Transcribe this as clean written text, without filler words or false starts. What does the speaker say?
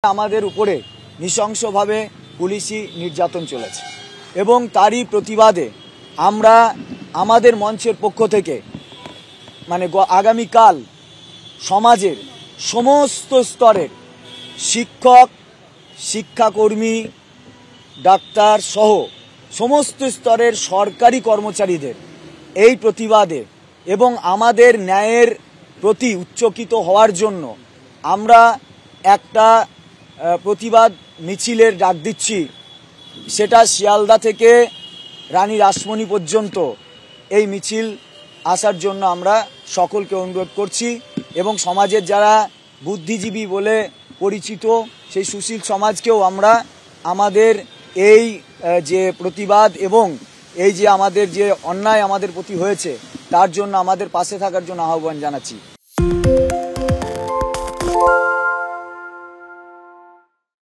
আমাদের উপরে নৃশংসভাবে পুলিশি নির্যাতন চলেছে এবং তারই প্রতিবাদে আমরা আমাদের মঞ্চের পক্ষ থেকে আগামীকাল সমাজের সমস্ত স্তরের শিক্ষক, শিক্ষাকর্মী, ডাক্তার সহ সমস্ত স্তরের সরকারি কর্মচারীদের এই প্রতিবাদে এবং আমাদের ন্যায়ের প্রতি উচ্চকিত হওয়ার জন্য আমরা একটা প্রতিবাদ মিছিলের ডাক দিচ্ছি। সেটা শিয়ালদা থেকে রানী রাসমণি পর্যন্ত এই মিছিল আসার জন্য আমরা সকলকে অনুরোধ করছি এবং সমাজের যারা বুদ্ধিজীবী বলে পরিচিত সেই সুশীল সমাজকেও আমরা আমাদের এই যে প্রতিবাদ এবং এই যে আমাদের যে অন্যায় আমাদের প্রতি হয়েছে তার জন্য আমাদের পাশে থাকার জন্য আহ্বান জানাচ্ছি।